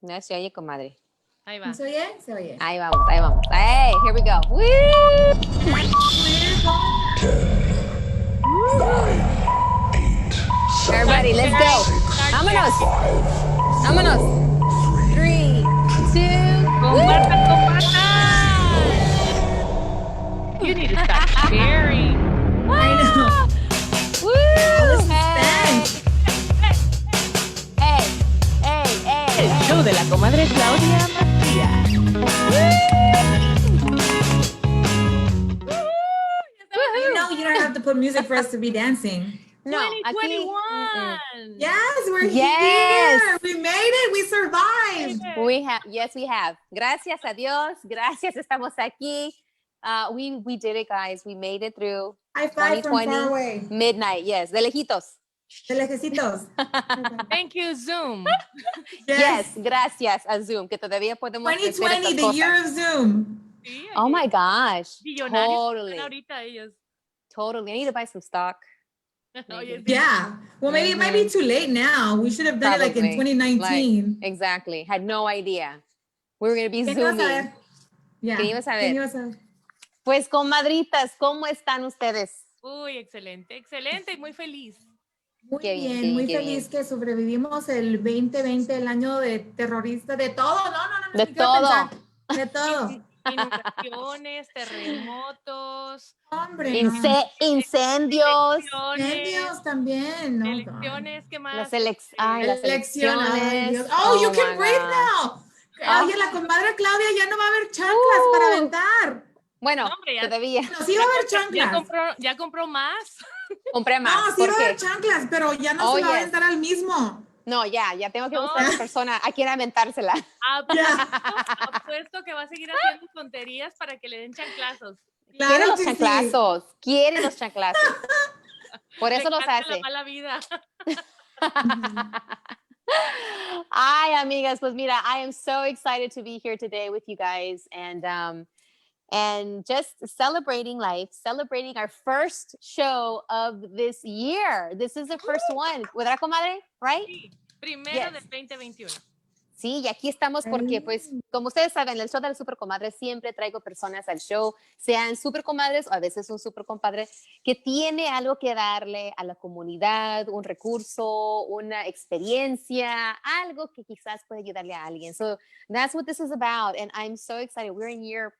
No se oye, comadre. Ahí va. ¿Se oye? Se oye. Ahí vamos, ahí vamos. Hey, here we go. Woo! 8, 7, Everybody, let's go. Vámonos. Vámonos. 3, 2, Compartan, compartan. You need to start sharing. I know. woo! Hey. Hey, hey, hey, El hey. show de la comadre Claudia Macias. No, you don't have to put music for us to be dancing. No, aquí. 2021. Yes, we're Yes. here. We made it. We survived. We have, yes, we have. Gracias a Dios. Gracias, estamos aquí. We did it, guys. We made it through High five from far away. midnight. Yes, de lejitos. De lejecitos. Thank you, Zoom. Yes, gracias a Zoom, que todavía podemos hacer 2020, estas the cosas. year of Zoom. Sí, Oh my gosh. billonarios Totally. están ahorita ellos. Totally. I need to buy some stock. Oye, sí. Yeah. Well, maybe it might be too late now. We should have done it like in Probably. 2019. Like, exactly. Had no idea. We were going to be ¿Quién iba a zooming. saber? Yeah. ¿Quién iba a saber? ¿Quién iba a saber? Pues, comadritas, ¿cómo están ustedes? Uy, excelente, excelente y muy feliz. Muy Qué bien, bien, muy qué feliz que sobrevivimos el 2020, el año de terrorista, de todo. No, De ni quiero todo. pensar. De todo. Inundaciones, terremotos, Hombre, Incendios. Incendios también. No, elecciones, ¿qué más? Las elecciones. Ay, Dios. Oh, you can my breathe God. now. Oye, la comadre Claudia ya no va a haber chanclas para aventar. Bueno, No, hombre, ya- todavía No, sí va a haber chanclas. Ya compró más. compré más. No, sí ¿Por va a qué? haber chanclas, pero ya no se la va a Yes. aventar al mismo. No, ya tengo que No. buscar a una persona a quien aventársela. Apuesto que va a seguir haciendo tonterías para que le den chanclazos. Claro Quiere los que chanclazos. Quiere los chanclazos. Por eso Le los encanta hace. la mala vida. Ay, amigas, pues mira, I am so excited to be here today with you guys and just celebrating life, celebrating our first show of this year. This is the first one, ¿verdad, comadre? Right? Sí, primero Yes. del 2021. Sí, y aquí estamos porque, pues, como ustedes saben, el show de la super comadre siempre traigo personas al show, sean super comadres o a veces un super compadre, que tiene algo que darle a la comunidad, un recurso, una experiencia, algo que quizás puede ayudarle a alguien. So that's what this is about, and I'm so excited. We're in year,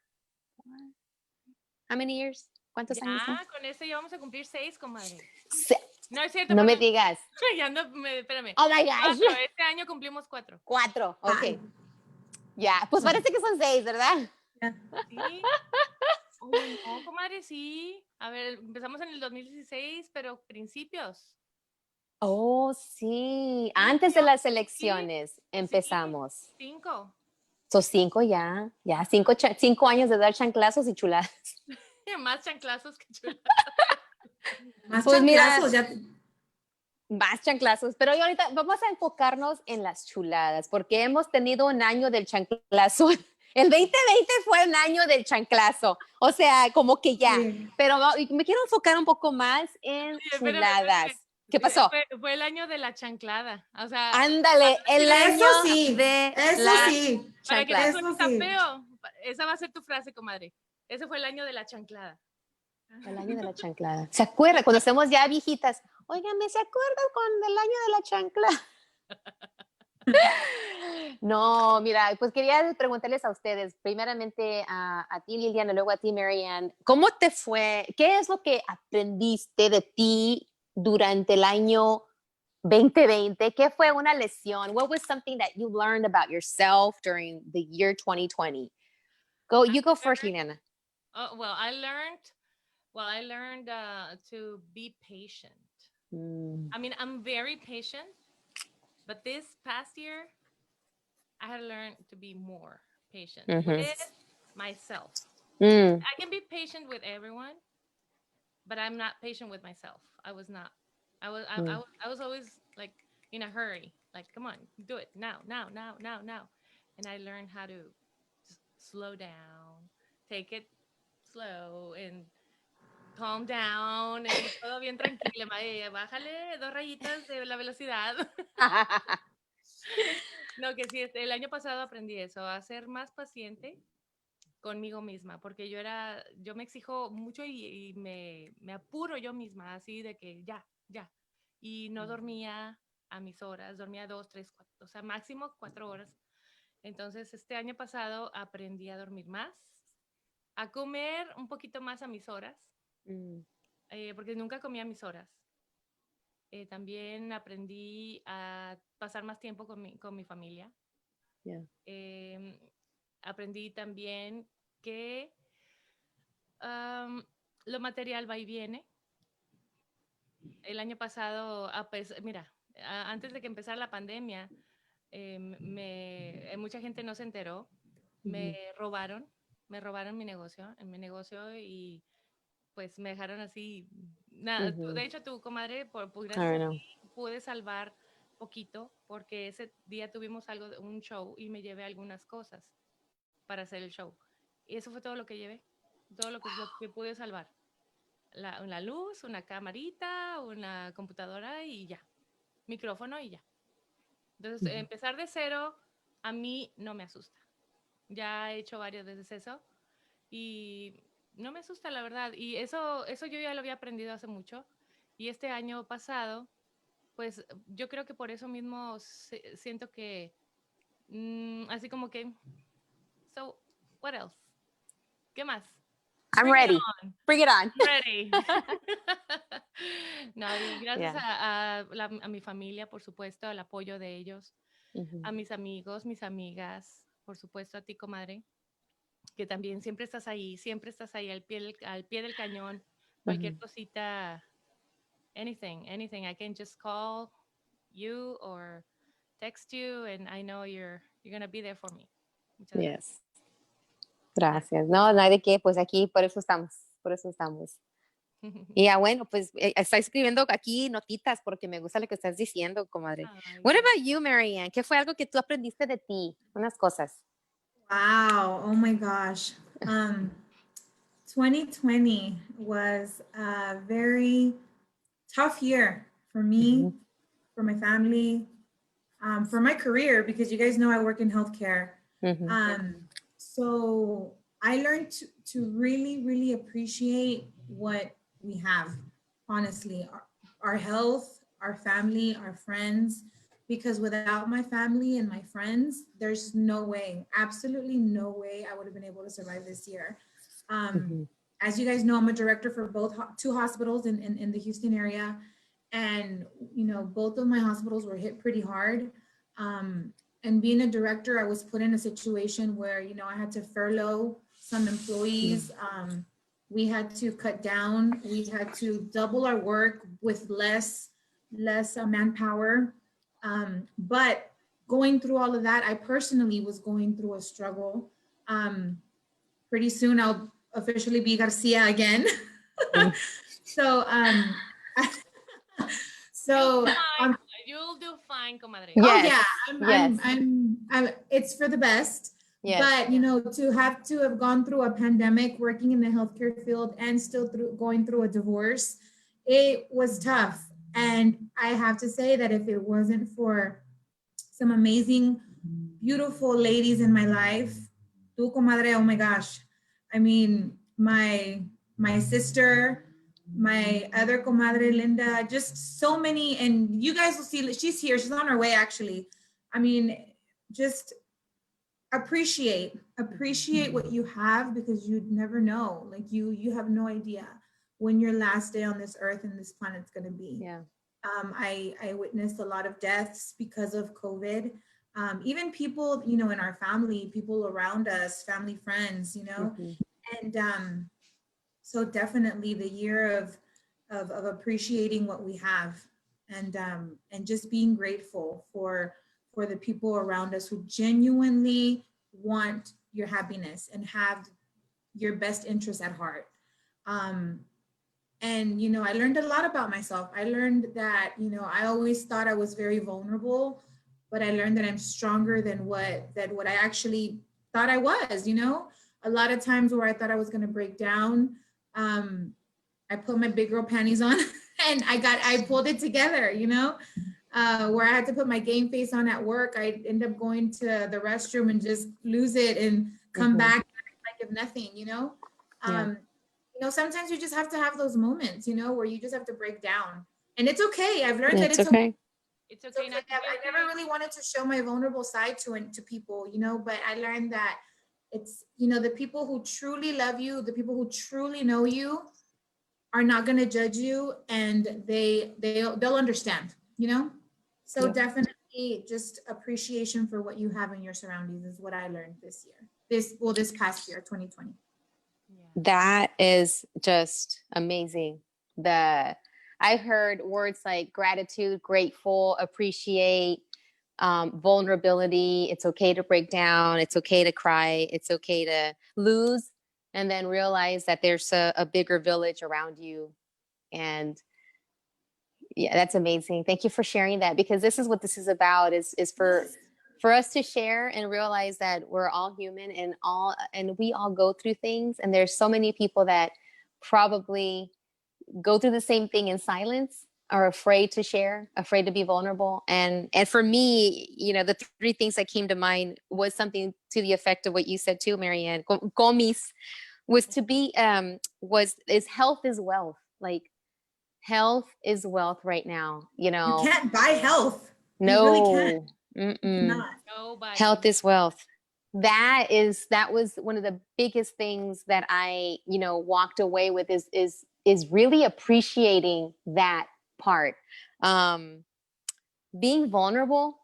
how many years? ¿Cuántos años? Ya, con eso ya vamos a cumplir 6, comadre. No es cierto. No me perdón. digas. Ya no, espérame. Oh my gosh. 4, este año cumplimos 4. 4, ok. Ay. Ya, pues parece que son 6, ¿verdad? Sí. Uy, no, comadre, sí. A ver, empezamos en el 2016, pero principios. Oh, sí. Antes de las elecciones empezamos. 5. Son 5 ya. 5 años de dar chanclazos y chuladas. Más chanclazos que chulas. Más Pues mira, chanclazos, ya. Más chanclazos. Pero hoy ahorita vamos a enfocarnos en las chuladas, porque hemos tenido un año del chanclazo. El 2020 fue un año del chanclazo. O sea, como que ya. Sí. Pero me quiero enfocar un poco más en Espérame, chuladas. espérame. ¿Qué pasó? Fue el año de la chanclada. O sea, Ándale, el año Eso sí, de eso la sí. para que chanclada. no suene Eso tan sí. feo. Esa va a ser tu frase, comadre. Ese fue el año de la chanclada. El año de la chanclada. ¿Se acuerda? Cuando estemos ya viejitas. Óigame, ¿se acuerdan con el año de la chancla? No, mira, pues quería preguntarles a ustedes, primeramente a ti, Liliana, luego a ti, Marianne, ¿cómo te fue? ¿Qué es lo que aprendiste de ti durante el año 2020? ¿Qué fue una lección? What was something that you learned about yourself during the year 2020? You go first, Liliana. Oh, well, I learned to be patient. I mean, I'm very patient, but this past year, I had to learn to be more patient with myself. I can be patient with everyone, but I'm not patient with myself. I was not. I was always like in a hurry. Like, come on, do it now. And I learned how to slow down, take it slow, and calm down, y todo bien tranquilo. Bájale 2 rayitas de la velocidad. No, que sí, el año pasado aprendí eso, a ser más paciente conmigo misma, porque yo me exijo mucho y me apuro yo misma, así de que ya. Y no dormía a mis horas, dormía 2, 3, 4, o sea, máximo 4 horas. Entonces, este año pasado aprendí a dormir más, a comer un poquito más a mis horas, porque nunca comía a mis horas. También aprendí a pasar más tiempo con mi familia. Yeah. Aprendí también que lo material va y viene. El año pasado, mira, antes de que empezara la pandemia, mucha gente no se enteró. Me robaron mi negocio y pues me dejaron así. Nada, de hecho, tu comadre, gracias a ti, pude salvar poquito porque ese día tuvimos un show y me llevé algunas cosas para hacer el show. Y eso fue todo lo que llevé, todo lo que pude salvar. Una luz, una camarita, una computadora y ya. Micrófono y ya. Entonces, empezar de cero a mí no me asusta. Ya he hecho varias veces eso y no me asusta, la verdad. Y eso yo ya lo había aprendido hace mucho. Y este año pasado, pues yo creo que por eso mismo siento que, así como que, so, what else? ¿Qué más? I'm Bring it ready. on. Bring it on. Ready. No, y gracias a mi familia, por supuesto, al apoyo de ellos, a mis amigos, mis amigas, por supuesto a ti, comadre, que también siempre estás ahí al pie del cañón, cualquier cosita, anything, I can just call you or text you and I know you're going to be there for me. Muchas Yes. Gracias. No, no hay de qué, pues aquí por eso estamos. Y ya bueno, pues está escribiendo aquí notitas porque me gusta lo que estás diciendo, comadre. Ay, What about you, Marianne? ¿Qué fue algo que tú aprendiste de ti? Unas cosas. Wow. Oh my gosh. 2020 was a very tough year for me, for my family, for my career, because you guys know I work in healthcare. So I learned to really, really appreciate what we have, honestly, our health, our family, our friends, because without my family and my friends, there's no way, absolutely no way I would have been able to survive this year. As you guys know, I'm a director for two hospitals in the Houston area. And, you know, both of my hospitals were hit pretty hard. And being a director, I was put in a situation where, you know, I had to furlough some employees. We had to cut down. We had to double our work with less manpower. But going through all of that, I personally was going through a struggle. Pretty soon I'll officially be Garcia again. So, you'll do fine, comadre. Yes. Oh yeah, I'm it's for the best. Yes. But you know, to have gone through a pandemic, working in the healthcare field, and still going through a divorce, it was tough. And I have to say that if it wasn't for some amazing, beautiful ladies in my life, tu comadre, oh my gosh. I mean, my sister, my other comadre, Linda, just so many. And you guys will see, she's here. She's on her way, actually. I mean, just appreciate what you have, because you'd never know. Like you have no idea when your last day on this earth and this planet's going to be. Yeah. I witnessed a lot of deaths because of COVID. Even people, you know, in our family, people around us, family, friends, you know, and so definitely the year of appreciating what we have, and just being grateful for the people around us who genuinely want your happiness and have your best interests at heart. And, you know, I learned a lot about myself. I learned that, you know, I always thought I was very vulnerable, but I learned that I'm stronger than what I actually thought I was, you know. A lot of times where I thought I was going to break down, I put my big girl panties on and I pulled it together, you know. where I had to put my game face on at work. I end up going to the restroom and just lose it and come back like if nothing, sometimes you just have to have those moments, where you just have to break down. And it's okay. I've learned that it's okay. It's okay. I never really wanted to show my vulnerable side to people, but I learned that it's, the people who truly love you, the people who truly know you are not going to judge you, and they'll understand, So definitely just appreciation for what you have in your surroundings is what I learned this past year, 2020. That is just amazing. I've heard words like gratitude, grateful, appreciate, vulnerability. It's okay to break down. It's okay to cry. It's okay to lose, and then realize that there's a bigger village around you. And yeah, that's amazing. Thank you for sharing that, because this is what this is about, is for us to share and realize that we're all human, and we all go through things. And there's so many people that probably go through the same thing in silence, are afraid to share, afraid to be vulnerable. And for me, the three things that came to mind was something to the effect of what you said too, Marianne. Gomis was to be, is health is wealth. Like, health is wealth right now. You can't buy health. No. You really can't. Health is wealth. That was one of the biggest things that I, walked away with is really appreciating that part. Being vulnerable.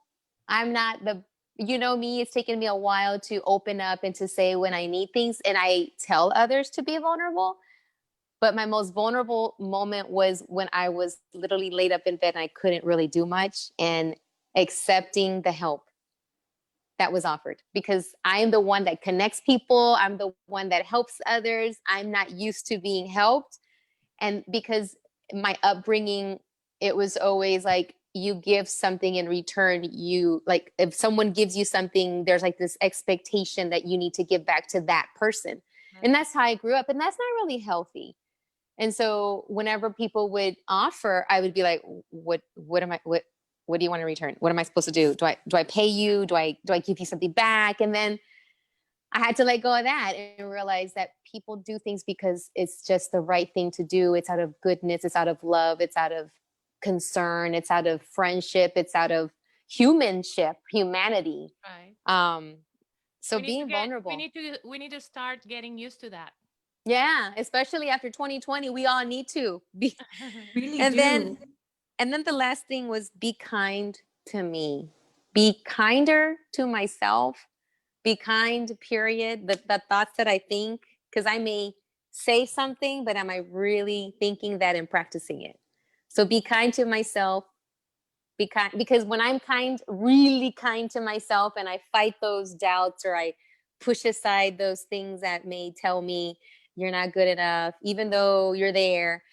I'm not me, it's taken me a while to open up and to say when I need things, and I tell others to be vulnerable. But my most vulnerable moment was when I was literally laid up in bed and I couldn't really do much, and accepting the help that was offered, because I am the one that connects people. I'm the one that helps others. I'm not used to being helped. And because my upbringing, it was always like, you give something in return. If someone gives you something, there's like this expectation that you need to give back to that person. And that's how I grew up. And that's not really healthy. And so whenever people would offer, I would be like, what do you want in return? What am I supposed to do? Do I pay you? Do I give you something back? And then I had to let go of that and realize that people do things because it's just the right thing to do. It's out of goodness. It's out of love. It's out of concern. It's out of friendship. It's out of humanity. Right. So being vulnerable. We need to start getting used to that. Yeah, especially after 2020, we all need to be. Really and do. then the last thing was, be kind to me. Be kinder to myself. Be kind, period. The thoughts that I think, because I may say something, but am I really thinking that and practicing it? So be kind to myself. Be kind, because when I'm really kind to myself, and I fight those doubts, or I push aside those things that may tell me you're not good enough, even though you're there,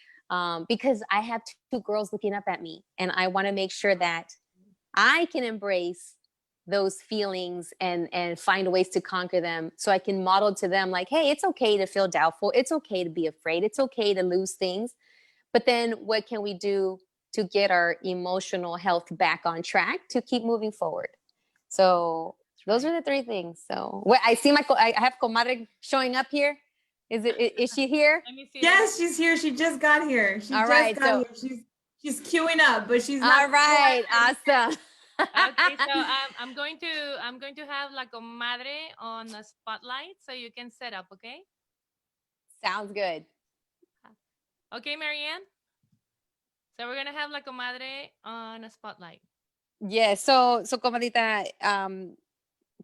because I have two girls looking up at me, and I want to make sure that I can embrace those feelings and find ways to conquer them, so I can model to them like, hey, it's okay to feel doubtful. It's okay to be afraid. It's okay to lose things. But then what can we do to get our emotional health back on track to keep moving forward? So those are the three things. So I see I have Comadre showing up here. Is she here? Let me see. Yes, she's here. She just got here. She's queuing up, but she's not. All right, awesome. Okay, so I'm going to have La Comadre on the spotlight, so you can set up, okay? Sounds good. Okay, Marianne. So we're gonna have La Comadre on a spotlight. Yes, so comadita,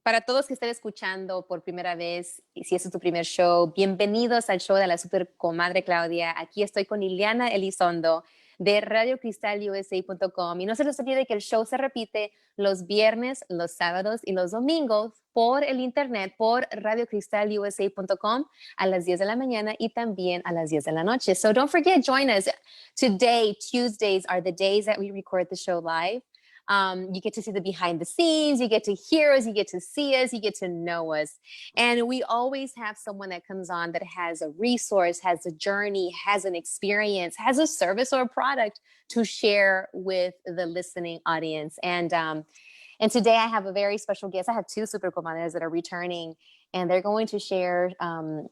para todos que estén escuchando por primera vez, y si este es tu primer show, bienvenidos al show de la super comadre Claudia. Aquí estoy con Liliana Elizondo de radiocristalusa.com, y no se les olvide que el show se repite los viernes, los sábados y los domingos por el internet, por radiocristalusa.com a las 10 de la mañana y también a las 10 de la noche. So don't forget, join us. Today, Tuesdays, are the days that we record the show live. You get to see the behind the scenes, you get to hear us, you get to see us, you get to know us. And we always have someone that comes on that has a resource, has a journey, has an experience, has a service or a product to share with the listening audience. And today I have a very special guest. I have two super comadres that are returning, and they're going to share an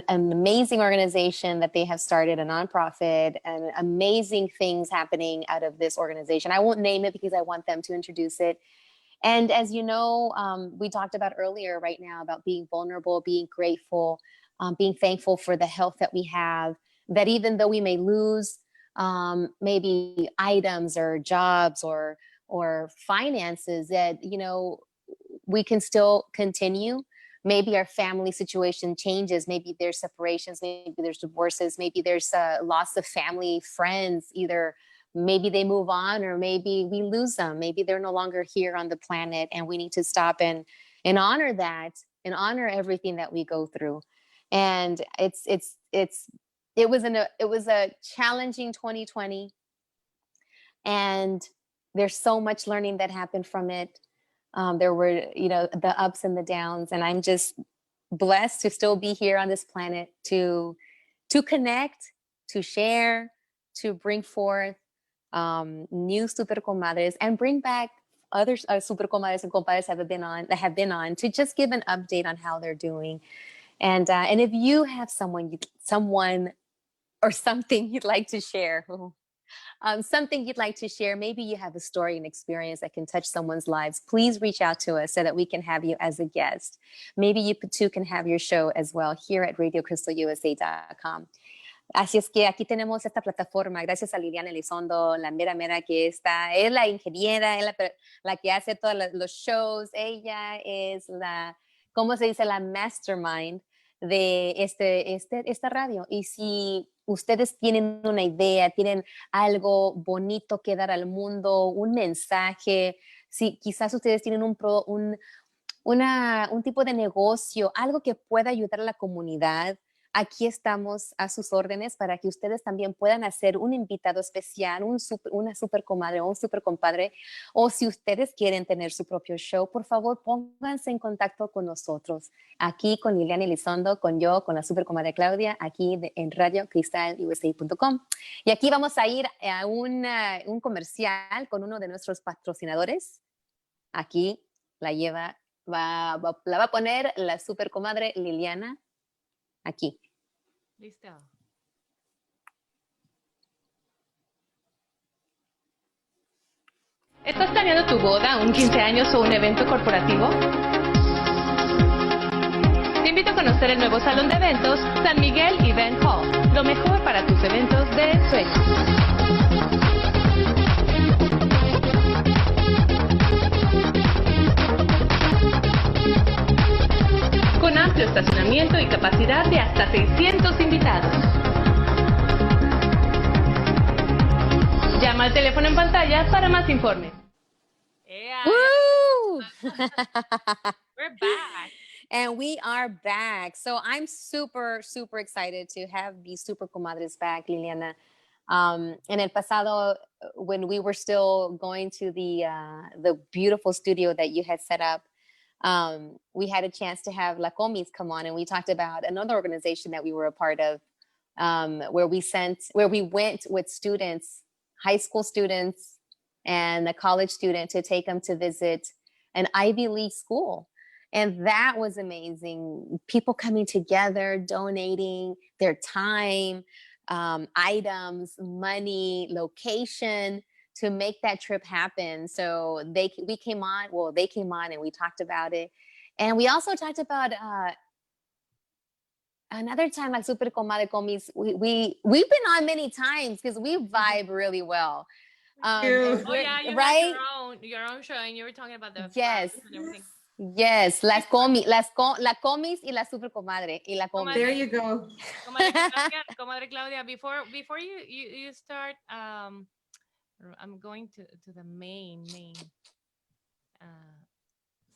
amazing organization that they have started, a nonprofit, and amazing things happening out of this organization. I won't name it because I want them to introduce it. And as you know, we talked about earlier right now about being vulnerable, being grateful, being thankful for the health that we have, that even though we may lose maybe items or jobs or finances, that, you know, we can still continue. Maybe our family situation changes. Maybe there's separations. Maybe there's divorces. Maybe there's a loss of family, friends. Either maybe they move on, or maybe we lose them. Maybe they're no longer here on the planet, and we need to stop and honor that, and honor everything that we go through. And it was a challenging 2020, and there's so much learning that happened from it. There were, you know, the ups and the downs, and I'm just blessed to still be here on this planet to connect, to share, to bring forth new super comadres, and bring back other super comadres and compadres that have been on to just give an update on how they're doing. And if you have someone or something you'd like to share, something you'd like to share, maybe you have a story and experience that can touch someone's lives, please reach out to us so that we can have you as a guest. Maybe you too can have your show as well here at RadioCrystalUSA.com. Así es que aquí tenemos esta plataforma, gracias a Liliana Elizondo, la mera que está, es la ingeniera, es la que hace todos los shows. Ella es ¿cómo se dice? La mastermind de esta radio. Y si ustedes tienen una idea, tienen algo bonito que dar al mundo, un mensaje, si quizás ustedes tienen un tipo de negocio, algo que pueda ayudar a la comunidad, aquí estamos a sus órdenes para que ustedes también puedan hacer un invitado especial, una super comadre o un super compadre. O si ustedes quieren tener su propio show, por favor, pónganse en contacto con nosotros. Aquí con Liliana Elizondo, con yo, con la super comadre Claudia, aquí en RadioCrystalUSA.com. Y aquí vamos a ir a un comercial con uno de nuestros patrocinadores. Aquí la va a poner la super comadre Liliana. Aquí. Listo. ¿Estás planeando tu boda, un 15 años o un evento corporativo? Te invito a conocer el nuevo salón de eventos San Miguel Event Hall. Lo mejor para tus eventos de ensueño. Con amplio estacionamiento y capacidad de hasta 600 invitados. Llama al teléfono en pantalla para más informes. Yeah. Woo! We're back. And we are back. So I'm super, super excited to have these super comadres back, Liliana. En el pasado, when we were still going to the beautiful studio that you had set up, we had a chance to have La Comis come on, and we talked about another organization that we were a part of, where we went with students, high school students and a college student, to take them to visit an Ivy League school. And that was amazing. People coming together, donating their time, items, money, location, to make that trip happen. So they came on and we talked about it. And we also talked about another time, like Super Comadre Comis, we've been on many times because we vibe really well. You. Oh yeah, you right? had your own show, and you were talking about the Yes. flowers and everything. Yes, la Comis y la Super Comadre y la Comis. There you go. Comadre Claudia, before you start, I'm going to the main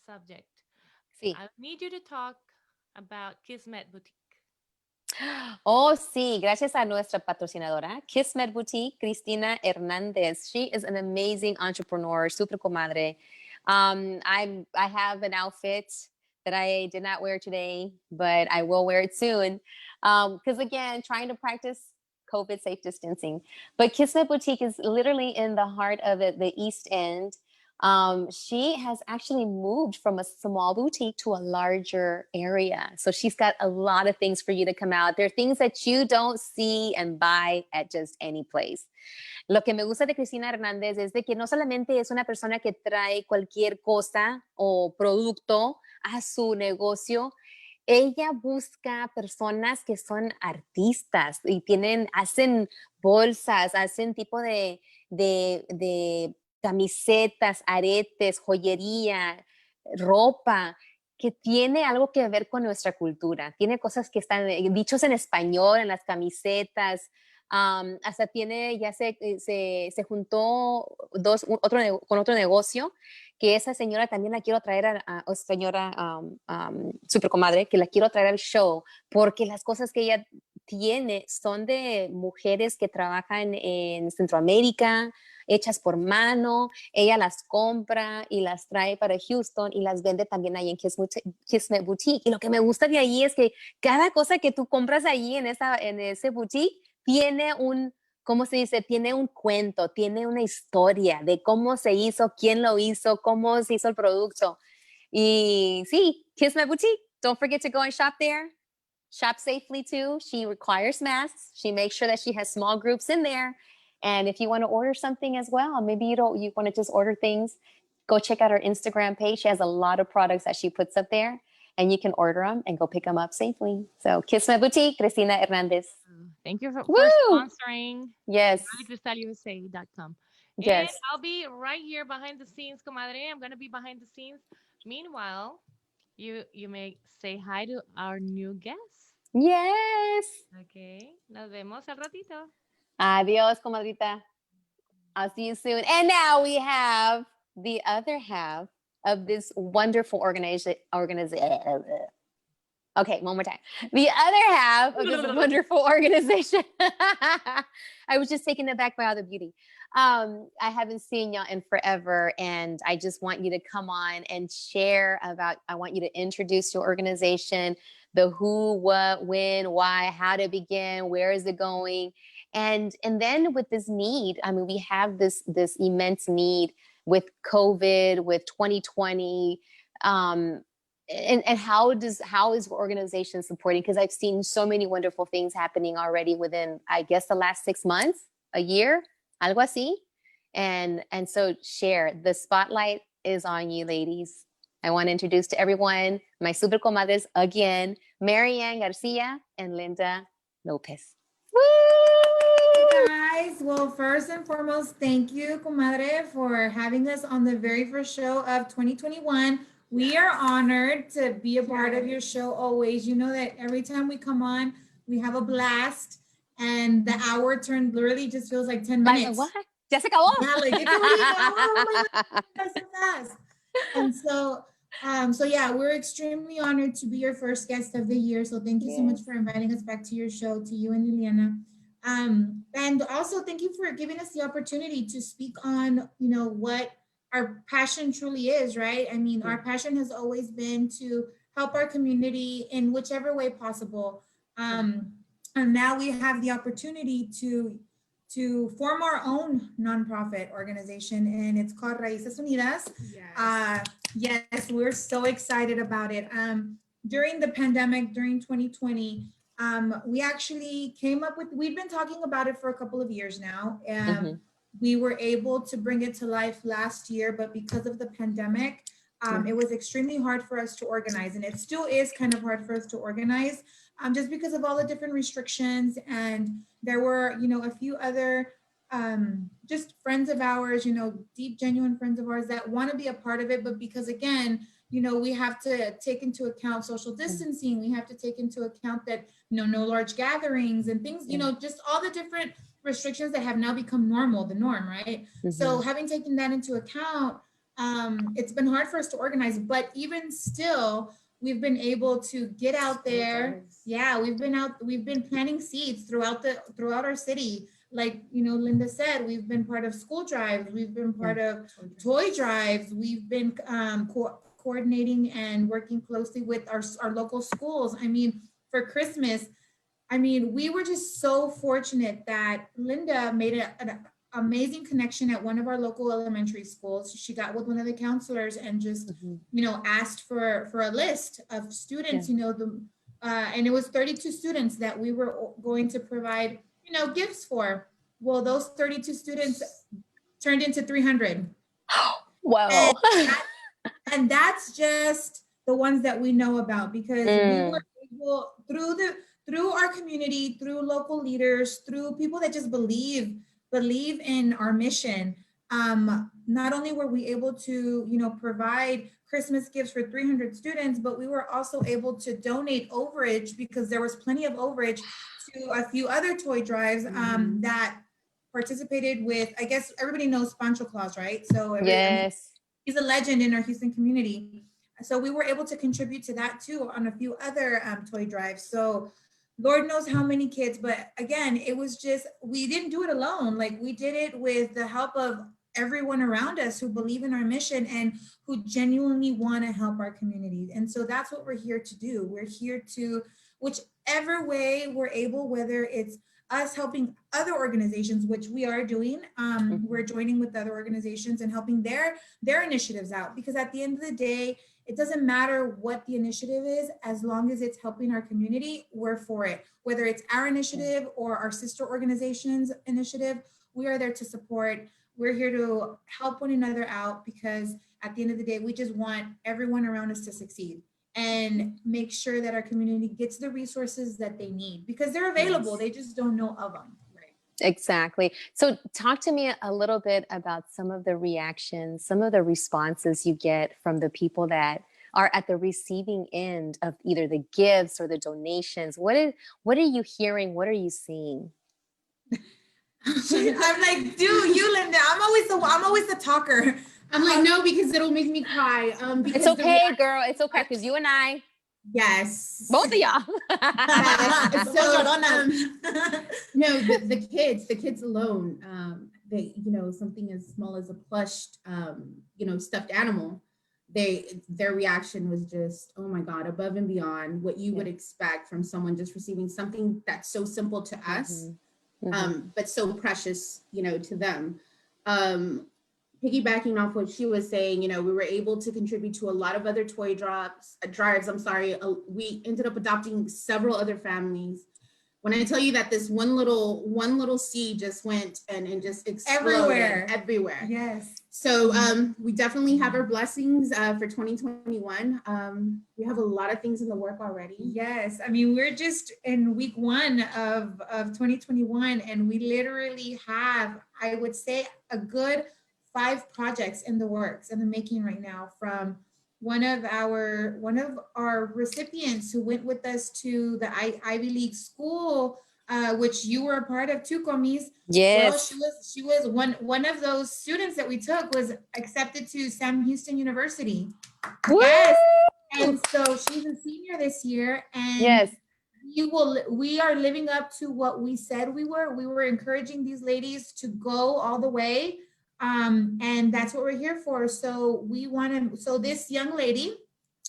subject. Sí. I need you to talk about Kismet Boutique. Oh, sí, gracias a nuestra patrocinadora, Kismet Boutique, Cristina Hernandez. She is an amazing entrepreneur, super comadre. I have an outfit that I did not wear today, but I will wear it soon. Because again, trying to practice COVID safe distancing. But Kismet Boutique is literally in the heart of the East End. She has actually moved from a small boutique to a larger area. So she's got a lot of things for you to come out. There are things that you don't see and buy at just any place. Lo que me gusta de Cristina Hernández es de que no solamente es una persona que trae cualquier cosa o producto a su negocio, ella busca personas que son artistas y hacen bolsas, hacen tipo de camisetas, aretes, joyería, ropa, que tiene algo que ver con nuestra cultura. Tiene cosas que están dichos en español, en las camisetas. Hasta se juntó con otro negocio, que esa señora también la quiero traer señora super comadre, que la quiero traer al show, porque las cosas que ella tiene son de mujeres que trabajan en Centroamérica, hechas por mano. Ella las compra y las trae para Houston y las vende también ahí en Kismet Boutique. Y lo que me gusta de ahí es que cada cosa que tú compras ahí en ese boutique tiene ¿cómo se dice? Tiene un cuento, tiene una historia de cómo se hizo, quién lo hizo, cómo se hizo el producto. Y sí, Kismet Boutique. Don't forget to go and shop there. Shop safely too. She requires masks. She makes sure that she has small groups in there. And if you want to order something as well, maybe you want to just order things, go check out her Instagram page. She has a lot of products that she puts up there, and you can order them and go pick them up safely. So Kismet Boutique, Cristina Hernandez. Thank you for Woo! sponsoring. Yes. MyCrystalUSA.com. Yes. And I'll be right here behind the scenes, comadre. I'm going to be behind the scenes. Meanwhile, you may say hi to our new guest. Yes. Okay. Nos vemos al ratito. Adios, comadrita. I'll see you soon. And now we have the other half of this wonderful organization. Okay, one more time. The other half of this wonderful organization. I was just taken aback by all the beauty. I haven't seen y'all in forever, and I just want you to come on and share I want you to introduce your organization, the who, what, when, why, how to begin, where is it going? And then with this need, I mean, we have this immense need with COVID, with 2020, and how is organization supporting? Because I've seen so many wonderful things happening already within, I guess, the last 6 months, a year, algo así. And so share. The spotlight is on you, ladies. I want to introduce to everyone my super comadres again, Marianne Garcia and Linda Lopez. Woo! Hey guys, well, first and foremost, thank you, comadre, for having us on the very first show of 2021. We are honored to be a part of your show always. You know that every time we come on, we have a blast, and the hour literally just feels like 10 minutes. What? Ya se acabó. Yeah, like, oh my God, so fast. And so yeah, we're extremely honored to be your first guest of the year. So thank you so much for inviting us back to your show, to you and Liliana. And also thank you for giving us the opportunity to speak on, what our passion truly is, right? I mean, our passion has always been to help our community in whichever way possible. And now we have the opportunity to form our own nonprofit organization, and it's called Raíces Unidas. Yes, we're so excited about it. During the pandemic, during 2020, we actually we've been talking about it for a couple of years now. We were able to bring it to life last year, but because of the pandemic, it was extremely hard for us to organize, and it still is kind of hard for us to organize, just because of all the different restrictions. And there were, a few other just friends of ours, deep, genuine friends of ours that want to be a part of it, but because again, we have to take into account social distancing. We have to take into account that, no large gatherings and things, just all the different restrictions that have now become the norm, right? So having taken that into account, it's been hard for us to organize, but even still, we've been able to get out there. Yeah, we've been planting seeds throughout our city. Like, Linda said, we've been part of school drives, we've been part of toy drives, we've been coordinating and working closely with our local schools. I mean, for Christmas, we were just so fortunate that Linda made an amazing connection at one of our local elementary schools. She got with one of the counselors and just, asked for a list of students, and it was 32 students that we were going to provide, gifts for. Well, those 32 students turned into 300. Wow. And that's just the ones that we know about, because we were able, through our community, through local leaders, through people that just believe in our mission. Not only were we able to, provide Christmas gifts for 300 students, but we were also able to donate overage, because there was plenty of overage, to a few other toy drives that participated with, I guess everybody knows Pancho Claus, right? So yes, he's a legend in our Houston community. So we were able to contribute to that too on a few other toy drives. So Lord knows how many kids, but again, it was just, we didn't do it alone. Like, we did it with the help of everyone around us who believe in our mission and who genuinely want to help our communities. And so that's what we're here to do. We're here to, whichever way we're able, whether it's us helping other organizations, which we are doing, we're joining with other organizations and helping their initiatives out, because at the end of the day, it doesn't matter what the initiative is, as long as it's helping our community, we're for it. Whether it's our initiative or our sister organization's initiative, we are there to support. We're here to help one another out, because at the end of the day, we just want everyone around us to succeed and make sure that our community gets the resources that they need, because they're available. Yes. They just don't know of them. Exactly. So talk to me a little bit about some of the reactions, some of the responses you get from the people that are at the receiving end of either the gifts or the donations. What are you hearing? What are you seeing? I'm like, dude, you, Linda, I'm always the talker. I'm like, no, because it'll make me cry. It's okay, girl. It's okay, because you and I. Yes. Both of y'all. So, no, the kids alone, they, something as small as a plush, stuffed animal, their reaction was just, oh my God, above and beyond what you would expect from someone just receiving something that's so simple to us, but so precious, to them. Piggybacking off what she was saying, we were able to contribute to a lot of other toy drives. We ended up adopting several other families. When I tell you that this one little seed just went and just exploded everywhere. Yes. So we definitely have our blessings for 2021. We have a lot of things in the work already. Yes. We're just in week 1 of 2021, and we literally have, I would say, a good 5 projects in the works, in the making right now, from one of our recipients who went with us to the Ivy League school, which you were a part of too, Comis. Yes. Well, she was one of those students that we took was accepted to Sam Houston University. Woo! Yes. And so she's a senior this year, and yes, we are living up to what we said we were. We were encouraging these ladies to go all the way. And that's what we're here for. So this young lady,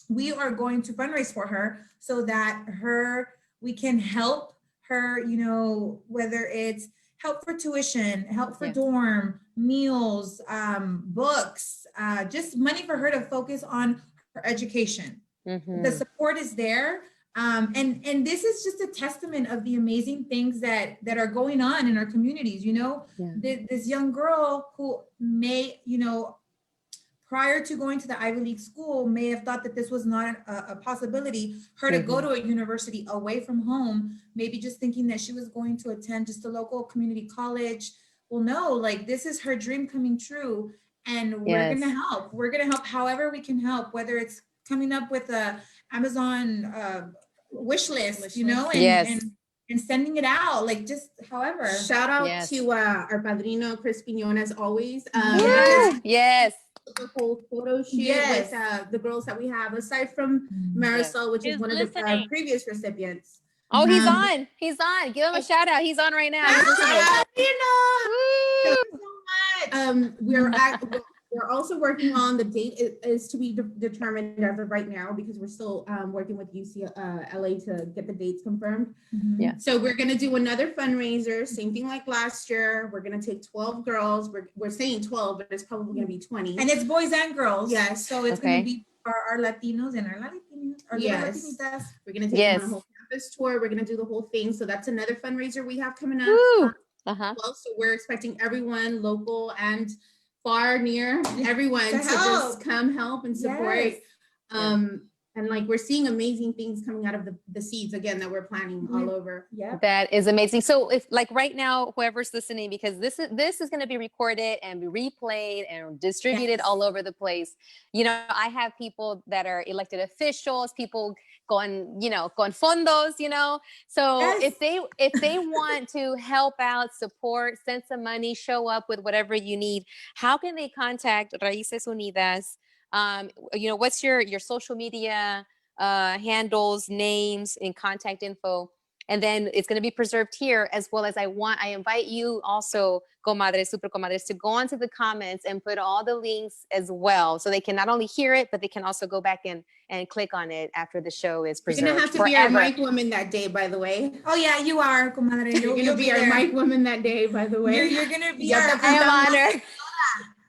we are going to fundraise for her so that we can help her, whether it's help for tuition, help for dorm, meals, books, just money for her to focus on her education. The support is there. And this is just a testament of the amazing things that are going on in our communities. This young girl who may, prior to going to the Ivy League school, may have thought that this was not a possibility, her to go to a university away from home, maybe just thinking that she was going to attend just a local community college. Well, no, like, this is her dream coming true. And we're going to help. We're going to help however we can help, whether it's coming up with a Amazon wish list, and sending it out, like, just however. Shout out to our padrino Chris Piñon, as always. Yes. the whole photo shoot Yes. with the girls that we have, aside from Marisol, which is He's one of the listening. previous recipients. Oh, he's Um, on. He's on. Give him a shout out. He's on right now. He's Shout listening. out, Woo! So much. We're also working on the date is to be determined as of right now, because we're still working with UCLA to get the dates confirmed. Yeah. So we're gonna do another fundraiser, same thing like last year. We're gonna take 12 girls. We're saying 12, but it's probably gonna be 20. And it's boys and girls. Yes. So it's Okay. going to be for our Latinos and our Latinas. Our Yes. Latinitas. We're gonna take them on a whole campus tour. We're gonna do the whole thing. So that's another fundraiser we have coming up. Woo! Well, so we're expecting everyone, local and far, near, everyone to just come help and support. Yes. And like we're seeing amazing things coming out of the seeds again that we're planting all over. Yeah. That is amazing. So if like right now, whoever's listening, because this is going to be recorded and be replayed and distributed all over the place. You know, I have people that are elected officials, people con fondos, you know. So if they want to help out, support, send some money, show up with whatever you need, how can they contact Raíces Unidas? You know, what's your social media handles, names, and contact info? And then it's going to be preserved here, as well as I invite you also, comadres, super comadres, to go onto the comments and put all the links as well. So they can not only hear it, but they can also go back and click on it after the show is preserved. You're going to have to be our mic woman that day, by the way. Oh yeah, you are, comadre. You're going to be our mic woman that day, by the way. You're going to be our I am honored.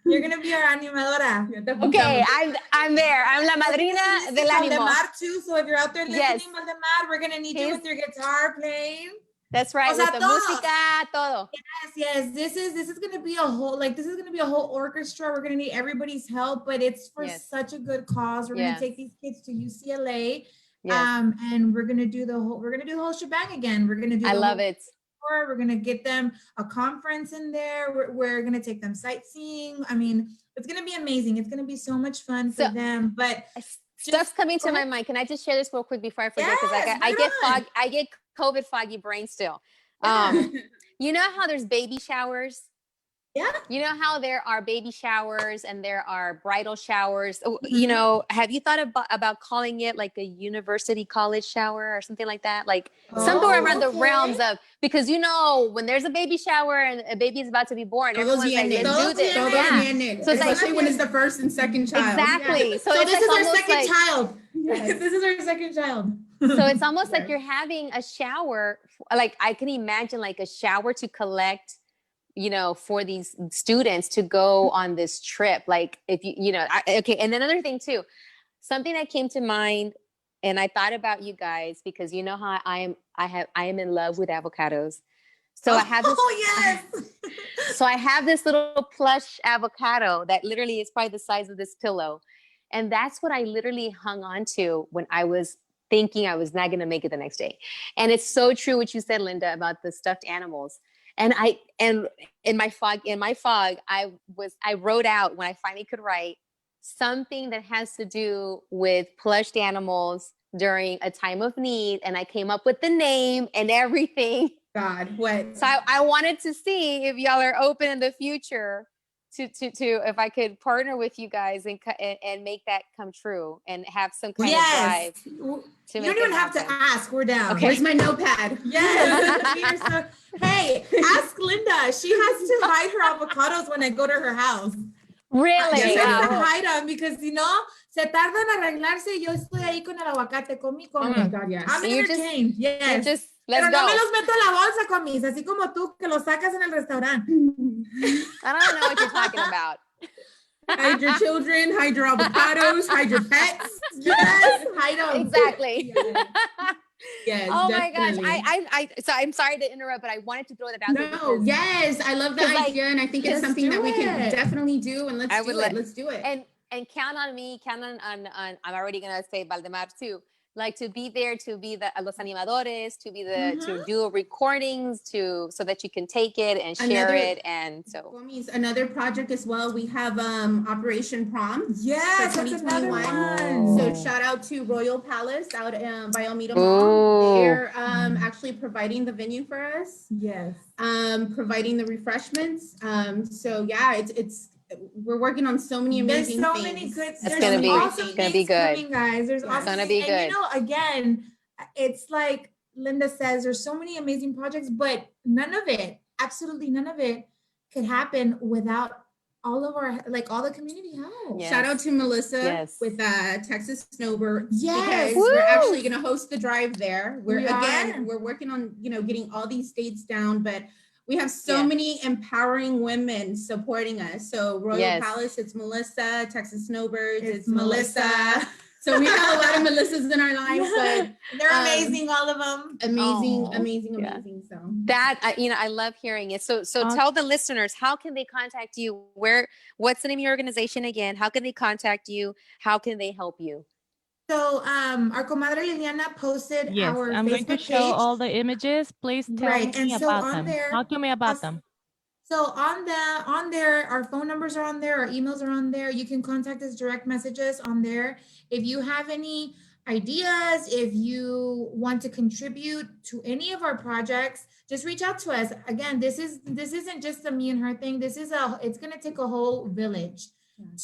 You're gonna be our animadora. Okay, I'm there. I'm la madrina del ánimo. Valdemar too. So if you're out there listening, Yes. Valdemar, we're gonna need you with your guitar playing. That's right. O sea, with the música, todo. Yes. This is gonna be a whole orchestra. We're gonna need everybody's help, but it's for such a good cause. We're gonna take these kids to UCLA. And we're gonna do the whole shebang again. We're gonna do. I love it. We're going to get them a conference in there. We're going to take them sightseeing. I mean, it's going to be amazing. It's going to be so much fun for them. But stuff's coming to my mind. Can I just share this real quick before I forget? Because I get COVID foggy brain still. You know how there's baby showers? Yeah. You know how there are baby showers and there are bridal showers. You know, have you thought about calling it like a university college shower or something like that? Like somewhere around the realms of, because you know, when there's a baby shower and a baby is about to be born, everyone's like, let's do this. So especially when it's the first and second child. Exactly. Yeah. So this is our second child. Yes. This is our second child. So it's almost like you're having a shower. Like I can imagine like a shower to collect, you know, for these students to go on this trip. Like if you know, okay. And then another thing too, something that came to mind, and I thought about you guys because you know how I am in love with avocados. So I have this, so I have this little plush avocado that literally is probably the size of this pillow. And that's what I literally hung on to when I was thinking I was not going to make it the next day. And it's so true what you said, Linda, about the stuffed animals. And in my fog, I wrote out, when I finally could write, something that has to do with plushed animals during a time of need. And I came up with the name and everything. God, what? So I wanted to see if y'all are open in the future to if I could partner with you guys and make that come true and have some kind of drive. You don't even have to ask. We're down. Okay. Where's my notepad? Yes. Hey, ask Linda. She has to hide her avocados when I go to her house. Really? She has to hide them because, you know, se tardan en arreglarse. Yo estoy ahí con el aguacate. Come. Oh my God, yes. I'm entertained. Yes. Let's Pero go. no me los meto en la bolsa, comis, así como tú que los sacas en el restaurante. I don't know what you're talking about. Hide your children, hide your avocados, hide your pets. Yes, hide them. Exactly. Yes, oh definitely. my gosh. So I'm sorry to interrupt, but I wanted to throw that out there. No, yes, I love the idea, and I think it's something that we can definitely do, and let's do it. And count on me, count on I'm already gonna say Valdemar too. Like to be there, to be los animadores, to be to do recordings, so that you can take it and share it, and so. Another project as well. We have Operation Prom. Yes, for 2021. So shout out to Royal Palace out by Almeida Mall. Mall. They're actually providing the venue for us. Yes. Providing the refreshments. So yeah, it's we're working on so many There's amazing so things. many good. It's There's gonna be- awesome it's gonna be things good. coming, guys. There's Yeah. awesome It's gonna things. be And good. again, it's like Linda says, there's so many amazing projects, but none of it, absolutely none of it, could happen without all of our, like, all the community help. Yes. Shout out to Melissa Yes. with Texas Snowbird. Yes. Because we're Woo! actually going to host the drive there. We are. We're working on, getting all these dates down, but we have so Yeah. many empowering women supporting us. So Royal Yes. Palace, it's Melissa. Texas Snowbirds, It's it's Melissa. So we have a lot of Melissas in our lives, but They're um, amazing, all of them. amazing, Aw. amazing, Yeah. amazing. So That I love hearing it. So tell the listeners, how can they contact you? What's the name of your organization again? How can they contact you? How can they help you? So our comadre Liliana posted Yes, our I'm going to Facebook show page. all the images. Please tell Right, me and so about on them. there- Talk to me about them. So on there, our phone numbers are on there, our emails are on there. You can contact us, direct messages on there. If you have any ideas, if you want to contribute to any of our projects, just reach out to us. Again, this isn't just a me and her thing. It's gonna take a whole village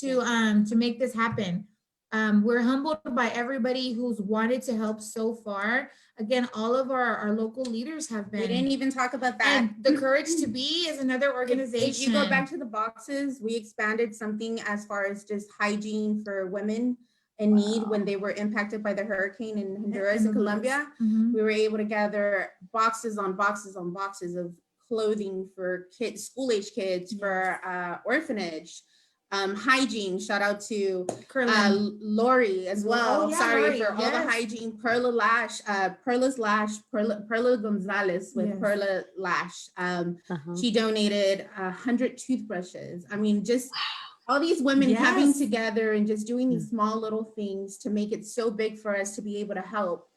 to make this happen. We're humbled by everybody who's wanted to help so far. Again, all of our local leaders have we been. didn't even talk about that. And the Courage to Be is another organization. If you go back to the boxes, we expanded something as far as just hygiene for women in need when they were impacted by the hurricane in Honduras and Colombia. Mhm. We were able to gather boxes on boxes on boxes of clothing for kids, school-age kids, for orphanage. Hygiene, shout out to Lori as well. Oh, yeah, Sorry Lori, for all the yes. hygiene. Perla Gonzalez with Yes. Perla Lash. Uh-huh. She donated 100 toothbrushes. I mean, just all these women coming Yes. together and just doing these small little things to make it so big for us to be able to help,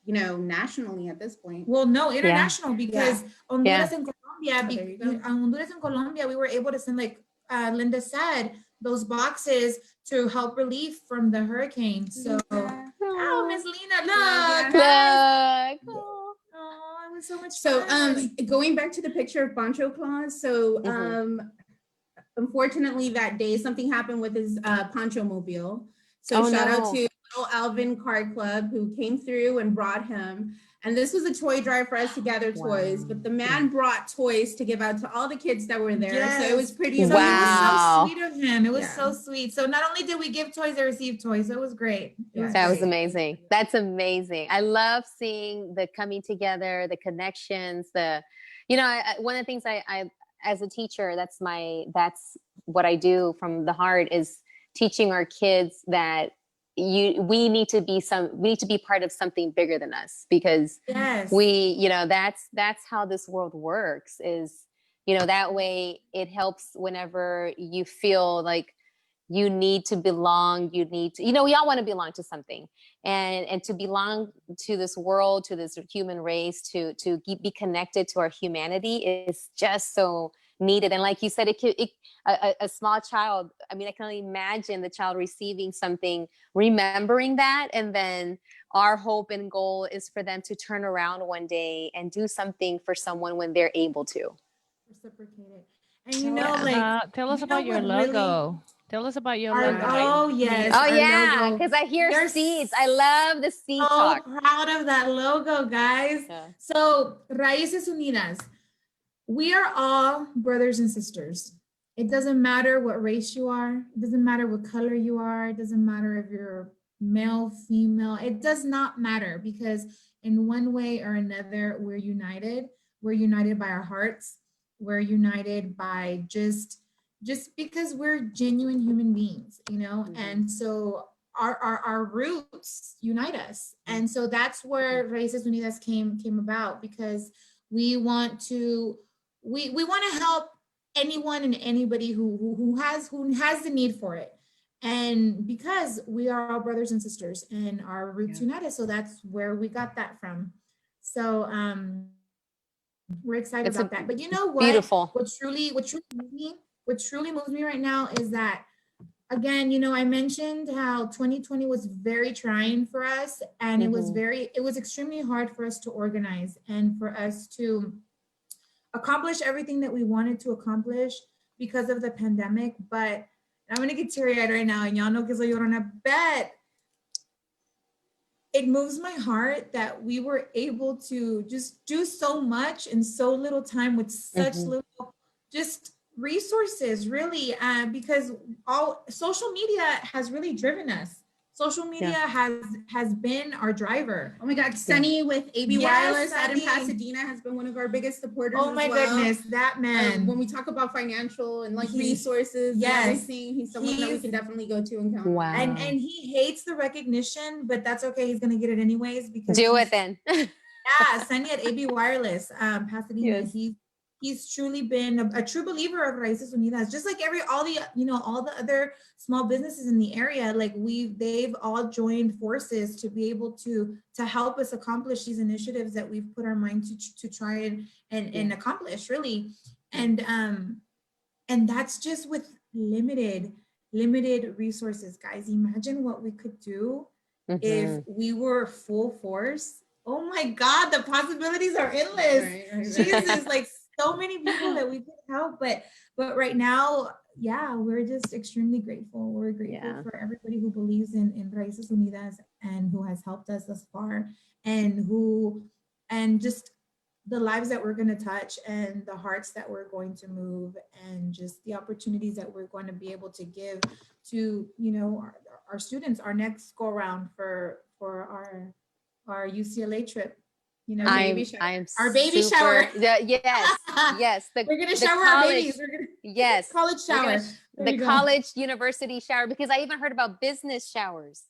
nationally at this point. Well, no, international, because Honduras Yeah. and Colombia, there you go. Honduras and Colombia, we were able to send, like Linda said, those boxes to help relief from the hurricane. So, oh, Miss Lena, look. Look. Oh, it was so much So fun. going back to the picture of Pancho Claus, so Mhm. unfortunately that day something happened with his Pancho mobile. So Oh, shout out no. to Little Alvin Card Club who came through and brought him. And this was a toy drive for us to gather toys, but the man brought toys to give out to all the kids that were there. So it was pretty So amazing. it was Wow. so sweet of him. It was Yeah. so sweet. So not only did we give toys, they received toys. So it was great. It was That was great. amazing. That's amazing. I love seeing the coming together, the connections, one of the things I as a teacher, that's what I do from the heart is teaching our kids that we need to be part of something bigger than us, because Yes. that's how this world works, is that way it helps whenever you feel like you need to belong. We all want to belong to something, and to belong to this world, to this human race, to be connected to our humanity is just so needed. And like you said, a small child, I mean, I can only imagine the child receiving something, remembering that, and then our hope and goal is for them to turn around one day and do something for someone when they're able to. Reciprocated. And Tell us about your what really- logo. Tell us about your Our- logo. oh yes. Oh our yeah, logo. because I hear We're seeds. I love the seed So talk. proud of that logo, guys. Yeah. So Raíces Unidas, we are all brothers and sisters. It doesn't matter what race you are. It doesn't matter what color you are. It doesn't matter if you're male, female. It does not matter, because in one way or another, we're united. We're united by our hearts. We're united by just because we're genuine human beings, And so our roots unite us. And so that's where Raíces Unidas came about, because we want to help anyone and anybody who has the need for it. And because we are all brothers and sisters and our roots unite us. So that's where we got that from. So we're excited about that. But you know what? Beautiful. What truly moves me right now is that, again, I mentioned how 2020 was very trying for us, and it was extremely hard for us to organize and for us to accomplish everything that we wanted to accomplish. because of the pandemic, but I'm gonna get teary-eyed right now, and y'all know que soy llorona, but it moves my heart that we were able to just do so much in so little time with such little just resources, really, because all social media has really driven us. Social media has been our driver. Oh my God, Sunny with AB Wireless out in Pasadena has been one of our biggest supporters. Oh my goodness, that man. When we talk about financial and like resources and everything, he's someone that we can definitely go to and count. Wow. And he hates the recognition, but that's okay. He's gonna get it anyways because do it then. Yeah, Sunny at AB Wireless, Pasadena. Yes. He's truly been a true believer of Raíces Unidas, just like all the other small businesses in the area. Like they've all joined forces to be able to help us accomplish these initiatives that we've put our mind to try and accomplish, really. And that's just with limited resources, guys. Imagine what we could do if we were full force. Oh my God, the possibilities are endless. Right. Jesus, like so many people that we could help, but right now, we're just extremely grateful. We're grateful for everybody who believes in Raíces Unidas and who has helped us thus far, and just the lives that we're going to touch and the hearts that we're going to move, and just the opportunities that we're going to be able to give to, our students, our next go around for our UCLA trip. Our baby shower. Yes. We're gonna shower our babies. College shower. The college university shower, because I even heard about business showers.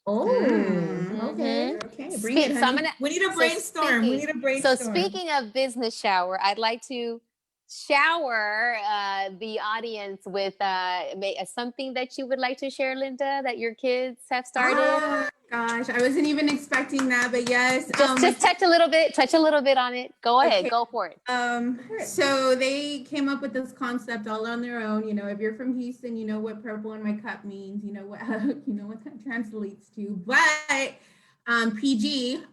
Oh, okay. Bring it, honey. We need a brainstorm. So speaking of business shower, I'd like to shower the audience with something that you would like to share, Linda, that your kids have started. Oh gosh, I wasn't even expecting that, but yes. Just touch a little bit on it. Go ahead, go for it. So they came up with this concept all on their own. If you're from Houston, you know what purple in my cup means. You know what that translates to. But PG.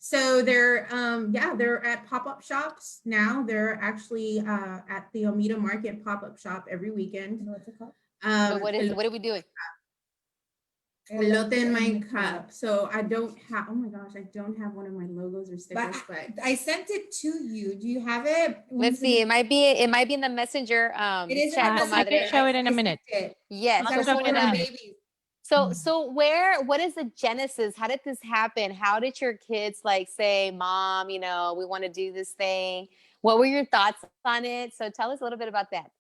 So they're at pop-up shops now. They're actually at the Almeda Market pop-up shop every weekend. You know what's it called? What are we doing? Elote in my cup. So I don't have one of my logos or stickers, but I sent it to you. Do you have it? Let's see. It might be in the messenger. It is chat, I can show it in a minute. Yes. I'll show it in a minute. So what is the genesis? How did this happen? How did your kids say, Mom, we want to do this thing? What were your thoughts on it? So tell us a little bit about that.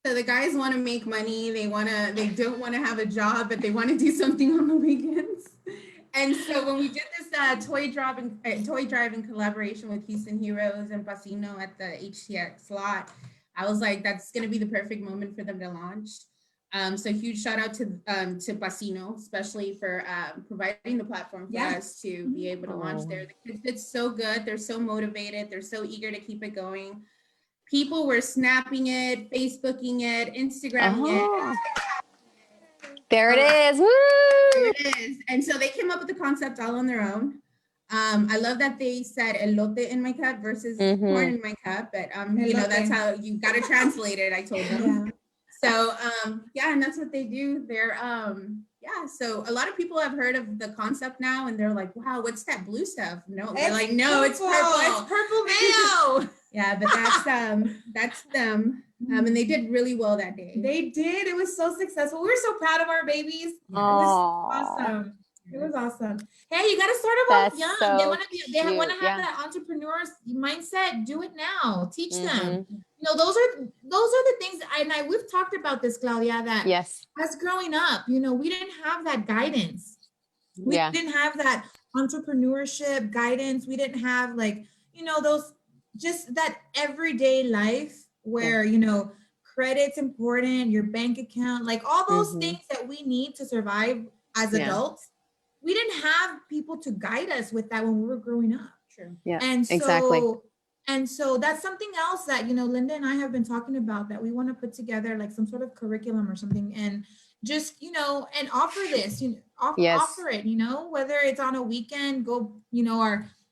So the guys want to make money. They don't want to have a job, but they want to do something on the weekends. And so when we did this toy drive in collaboration with Houston Heroes and Pacino at the HTX lot, I was like, that's going to be the perfect moment for them to launch. So huge shout out to Pacino, especially for providing the platform for us to be able to launch there. The kids did so good. They're so motivated. They're so eager to keep it going. People were snapping it, Facebooking it, Instagramming it. There it is. Woo! There it is. And so they came up with the concept all on their own. I love that they said elote in my cup versus corn in my cup, but that's how you got to translate it. I told them. Yeah. So and that's what they do. They're so a lot of people have heard of the concept now, and they're like, wow, what's that blue stuff? No, they're like, no, it's purple. It's purple mayo. Yeah, but that's them. And they did really well that day. They did. It was so successful. We were so proud of our babies. It was awesome. It was awesome. Hey, you got to start them off young. So they want to have that entrepreneur's mindset. Do it now. Teach them. Those are the things. We've talked about this, Claudia. That us growing up, we didn't have that guidance. We didn't have that entrepreneurship guidance. We didn't have those just that everyday life where credit's important, your bank account, all those things that we need to survive as adults. We didn't have people to guide us with that when we were growing up. True. Yeah. And so, exactly. And so that's something else that, Linda and I have been talking about, that we want to put together some sort of curriculum or something, and just, and offer this, offer it, whether it's on a weekend, go,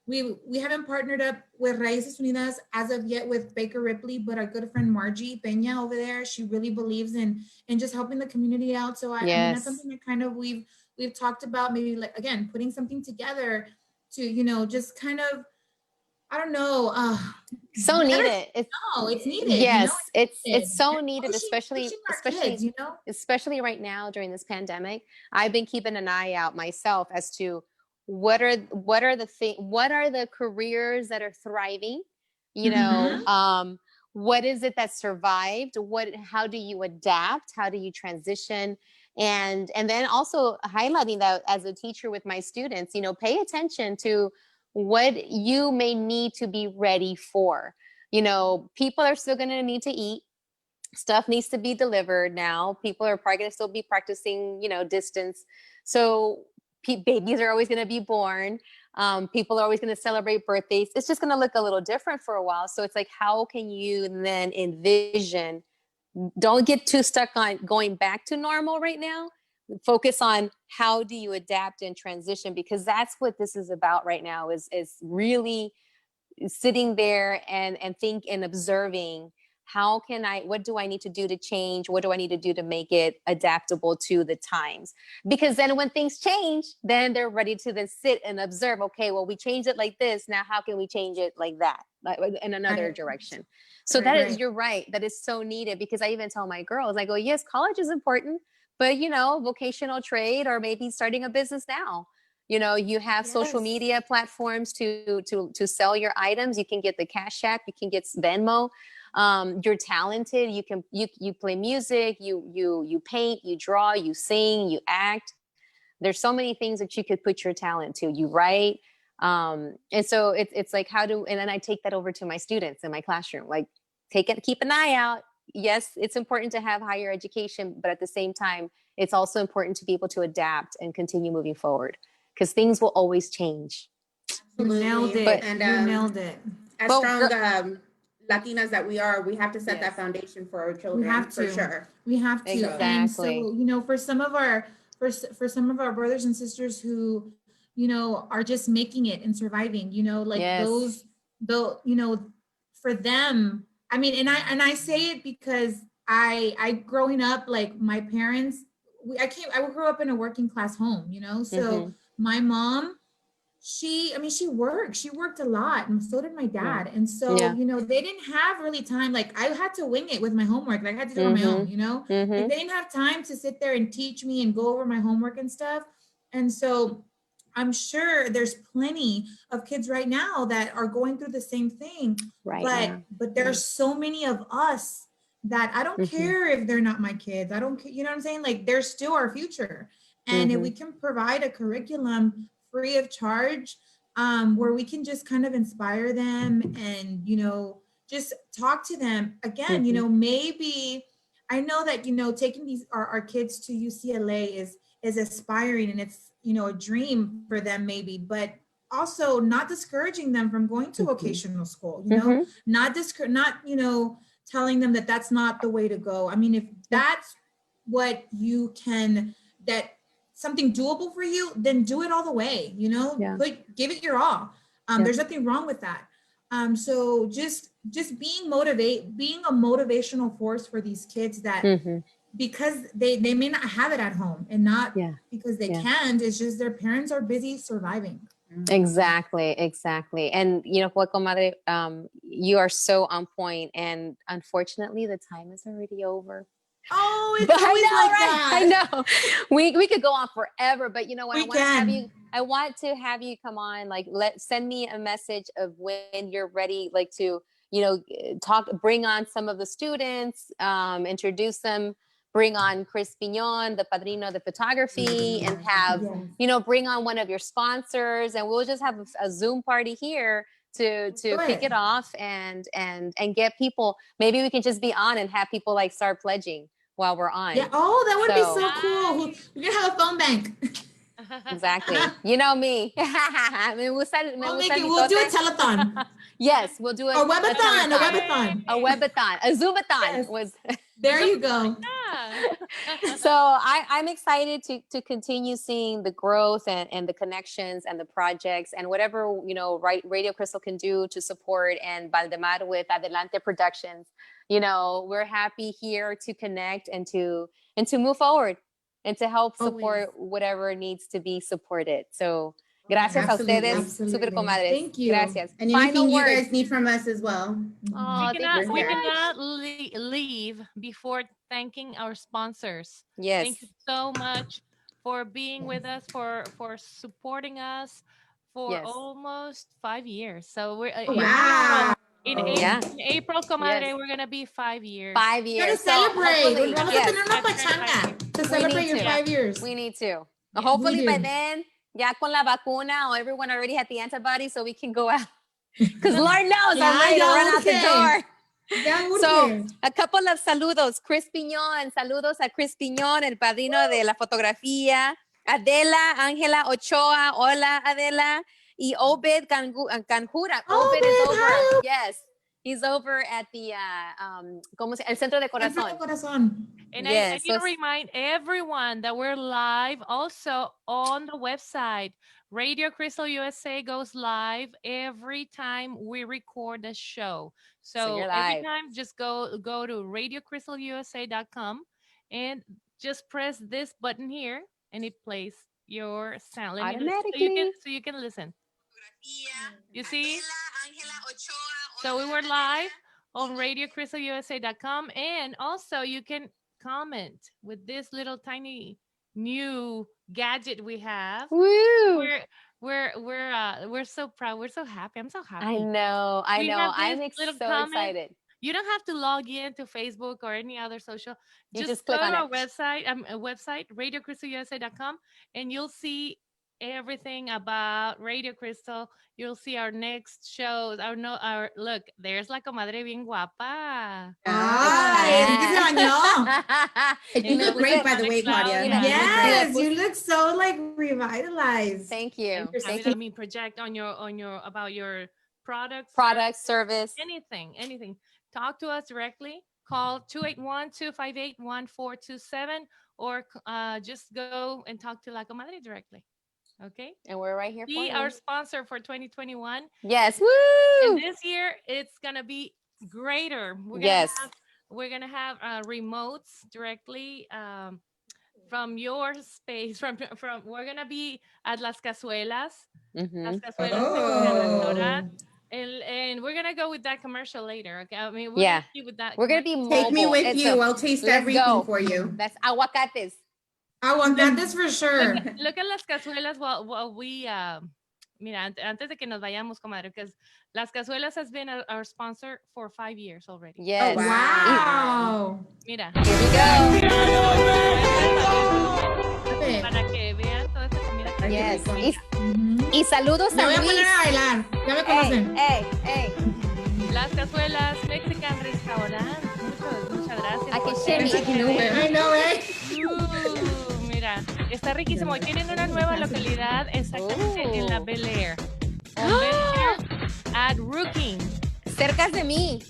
we haven't partnered up with Raíces Unidas as of yet with Baker Ripley, but our good friend Margie Peña over there, she really believes in just helping the community out. So I mean, that's something that kind of we've talked about, maybe like, again, putting something together to, you know, just kind of, I don't know. So needed. It's needed. Yes, you know, it's so needed, pushing our kids, you know, especially right now during this pandemic. I've been keeping an eye out myself as to what are the careers that are thriving, you know, what is it that survived? How do you adapt? How do you transition? And then also highlighting that as a teacher with my students, you know, pay attention to what you may need to be ready for. You know, people are still going to need to eat. Stuff needs to be delivered now. People are probably going to still be practicing, you know, distance. So babies are always going to be born. People are always going to celebrate birthdays. It's just going to look a little different for a while. So it's like, how can you then envision? Don't get too stuck on going back to normal right now. Focus on how do you adapt and transition, because that's what this is about right now, is really sitting there and think and observing, what do I need to do to change? What do I need to do to make it adaptable to the times? Because then when things change, then they're ready to then sit and observe, okay, well, we changed it like this. Now, how can we change it like that, like in another direction? So you're right. That is so needed, because I even tell my girls, I go, yes, college is important, but, you know, vocational trade, or maybe starting a business now. You know, you have social media platforms to sell your items. You can get the Cash App, you can get Venmo. You're talented. You play music, you paint, you draw, you sing, you act. There's so many things that you could put your talent to. You write. And so it's like, and then I take that over to my students in my classroom, like keep an eye out. Yes, it's important to have higher education, but at the same time, it's also important to be able to adapt and continue moving forward, because things will always change. Absolutely. You nailed it. And you nailed it. As strong Latinas that we are, we have to set that foundation for our children. We have to. For sure. We have to. Exactly. And so, you know, for some of our brothers and sisters who, you know, are just making it and surviving, you know, like you know, for them, I mean, and I say it because I growing up, like my parents, I grew up in a working class home, you know, so my mom, she worked a lot, and so did my dad. And so, you know, they didn't have really time. Like, I had to wing it with my homework. Like, I had to do it on my own, you know, like, they didn't have time to sit there and teach me and go over my homework and stuff. And so I'm sure there's plenty of kids right now that are going through the same thing, but there's so many of us that I don't care if they're not my kids. I don't care, you know what I'm saying? Like, they're still our future. And if we can provide a curriculum free of charge, where we can just kind of inspire them and, you know, just talk to them again, you know, maybe I know that, you know, taking our kids to UCLA is aspiring, and it's, you know, a dream for them maybe, but also not discouraging them from going to vocational school, you know, not, you know, telling them that that's not the way to go. I mean, if that's what you can, that something doable for you, then do it all the way, you know, give it your all. There's nothing wrong with that. So just being a motivational force for these kids that, because they may not have it at home, and not because they can't, it's just their parents are busy surviving. Exactly. And you know what, Comadre, you are so on point, and unfortunately the time is already over. Oh, it's always like that. I know. We could go on forever, but you know what? I want to have you come on, like, send me a message of when you're ready, like, to, you know, bring on some of the students, introduce them, bring on Chris Piñon, the padrino, the photography, and have, you know, bring on one of your sponsors, and we'll just have a Zoom party here to kick it off and get people. Maybe we can just be on and have people like start pledging while we're on. Yeah. Oh, that would be so cool. We're gonna have a phone bank. Exactly. You know me. I mean, we'll do a telethon. Yes, we'll do a webathon. A webathon. A Zoomathon. Yes. There you go. So I'm excited to continue seeing the growth and the connections and the projects and whatever, Radio Crystal can do to support, and Valdemar with Adelante Productions. We're happy here to connect and to move forward and to help support whatever needs to be supported. So gracias a ustedes, super comadres. Thank you. Gracias. And anything you guys need from us as well. Oh, we cannot leave before thanking our sponsors. Yes. Thank you so much for being with us, for supporting us for almost 5 years. So we're in April, comadre, we're gonna be 5 years. 5 years. To celebrate. Vamos a tener una pachanga to celebrate your 5 years. We need to. Hopefully by then, ya con la vacuna, or everyone already had the antibodies, so we can go out. Because Lord knows I'm ready to run out the door. So, a couple of saludos. Chris Piñón, saludos a Chris Piñón, el padrino de la fotografía. Adela, Ángela Ochoa, hola Adela. Y Obed Canjura. Obed is over. Yes. He's over at the, El Centro de Corazón. And I need to remind everyone that we're live also on the website. Radio Crystal USA goes live every time we record a show. So every time, just go to radiocrystalusa.com and just press this button here, and it plays your sound. Automatically. So you can listen. You see? So we were live on radiocrystalusa.com, and also you can comment with this little tiny new gadget we have. Woo! We're so proud. We're so happy. I'm so happy. I know. I'm so excited. You don't have to log in to Facebook or any other social. Just go click on to our it. website, radiocrystalusa.com, and you'll see everything about Radio Crystal. You'll see our next shows. Look, there's la comadre bien guapa. You look great, by the way, Claudia. Yes, you look so revitalized. Thank you. I mean, project on your about your products, service, anything. Talk to us directly. Call 281-258-1427, or just go and talk to la comadre directly. Okay. And we're right here for you. Our sponsor for 2021. Yes. Woo! And this year it's gonna be greater. We're gonna have remotes directly from your space. From we're gonna be at Las Cazuelas. Las Cazuelas. And we're gonna go with that commercial later. Okay. I mean, we're gonna be mobile. Take me with you. I'll taste everything for you. That's aguacates. Aguacates for sure. Look at Las Cazuelas while we mira, antes de que nos vayamos, comadre, because Las Cazuelas has been our sponsor for 5 years already. Yes. Oh, wow. Mira. Here we go. Para que vean toda esta comida que yes. Y saludos a Luis. Me voy a poner a bailar. Ya me conocen. Hey. Las Cazuelas Mexican Restaurant. Muchas gracias. I can shimmy. I know, Mira, está riquísimo. Tienen una nueva localidad exactamente en la Bel Air. At Rooking. Cerca de mí.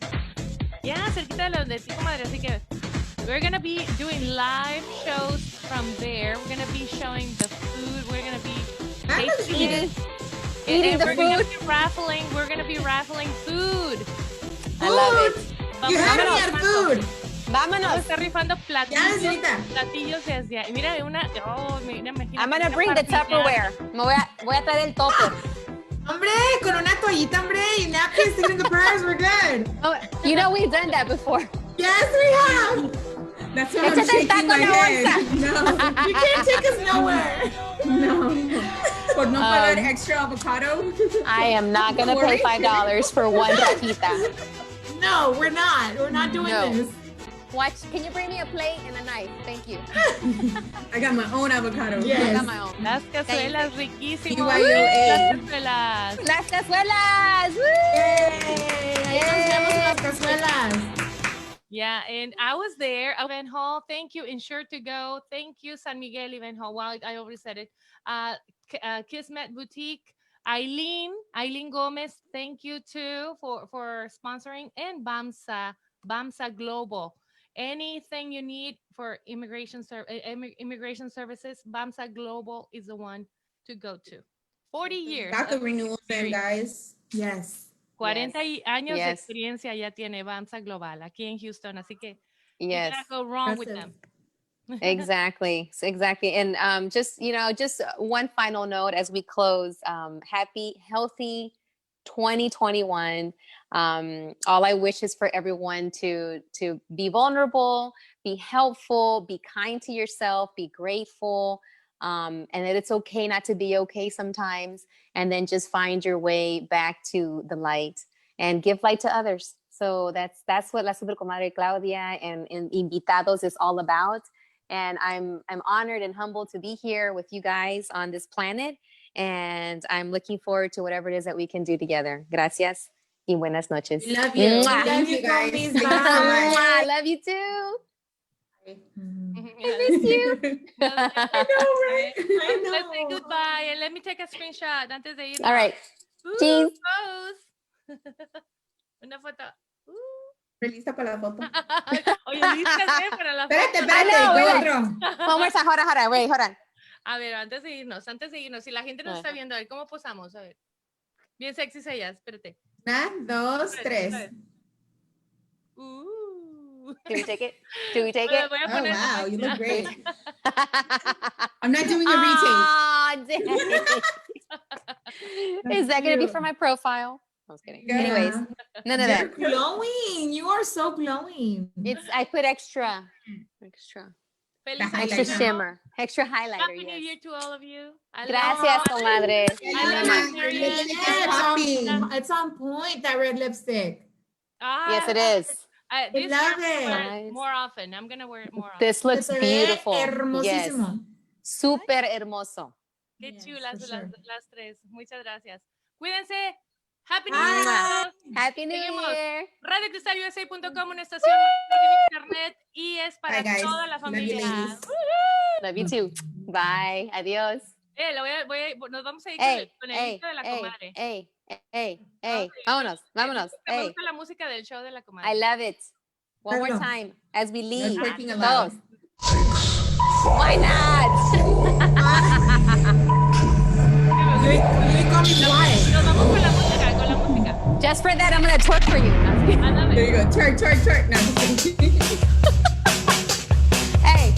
Ya, cerquita de ti, comadre. Así que we're going to be doing live shows from there. We're going to be showing the food. We're going to be tasting eating the food. We're going to be raffling food. I love it. You have me at food. Vámonos. Está rifando platillos. Ya, platillos desde ahí. Mira, I'm gonna bring the Tupperware. Voy a traer el topper. Hombre, con una toallita, hombre, y napkins, stick in the purse, we're good. Oh, you know we've done that before. Yes, we have. That's why I'm shaking my head. No, you can't take us nowhere. No. Por no pagar extra avocado. I am not gonna pay $5 for one rajita. No, we're not. We're not doing this. Watch, can you bring me a plate and a knife? Thank you. I got my own avocado. Yes. I got my own. Las cazuelas riquísimas. Las cazuelas. Woo! Yay! Las cazuelas. Yeah, and I was there. Event Hall, thank you. Ensure to go. Thank you, San Miguel Event Hall. Well, I already said it. Kismet Boutique. Eileen Gomez, thank you too for sponsoring, and BAMSA Global. anything you need for immigration services, BAMSA Global is the one to go to. 40 years. Got the renewals in, guys. Yes. 40 años de Yes. experiencia ya tiene BAMSA Global aquí en Houston, así que you Yes. cannot go wrong with them. Exactly. Exactly. And just, just one final note as we close, happy, healthy 2021. All I wish is for everyone to be vulnerable, be helpful, be kind to yourself, be grateful, and that it's okay not to be okay sometimes, and then just find your way back to the light and give light to others. So that's what La Super Comadre Claudia and Invitados is all about. And I'm honored and humbled to be here with you guys on this planet. And I'm looking forward to whatever it is that we can do together. Gracias y buenas noches. Love you. Mwah. Thank you, guys. Comis. Thank you so much. Mwah. Love you too. I miss you. I know, right? I know. Let's say goodbye and let me take a screenshot antes de irnos. All right. Ooh, Cheese. pose. Una foto. Lista para la foto. Oye, lístate para la foto. Espérate, One more time. Hold on. Wait, hold on. A ver, antes de irnos, si la gente nos está viendo, a ver, ¿cómo posamos? A ver. Bien sexys ellas, espérate. 1, 2, 3. Do we take it? Do we take Voy it? a Oh, poner- wow, you look great. I'm not doing a retake. Aw, dang. Is that going to be for my profile? I was kidding. Yeah. Anyways, none of You're that. glowing. You are so glowing. I put extra Feliz The año extra highlighter. shimmer, extra highlighter. Happy New Yes. Year to all of you. I love Gracias, you. comadre. It's on point, that red lipstick. Ah, Yes, it is. This love year I'm gonna wear it. it more often. I'm gonna wear it more often. This looks Se ve beautiful. Yes. hermosísimo. Super hermoso. Qué Yes, chulas for sure. las tres. Muchas gracias. Cuídense. Happy New Bye. Year. Happy New Seguimos. Year. RadioCristalUSA.com, una estación de internet y es para Bye, guys. toda la Love you, familia. ladies. Love you too. Bye. Adios. Nos vamos a ir Hey, con el hey, intro de la hey, comadre. hey. Ok. Vámonos. Me Hey, gusta la música del show de la comadre. I love it. One more Hello. time as we leave. You're twerking aloud. Todos. Why not? You call me wild. Nos vamos con la música, Just for that, I'm going to twerk for you. Ándale. There you go. Twerk. No, just kidding. Hey.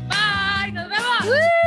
Bye, nos vemos. Woo!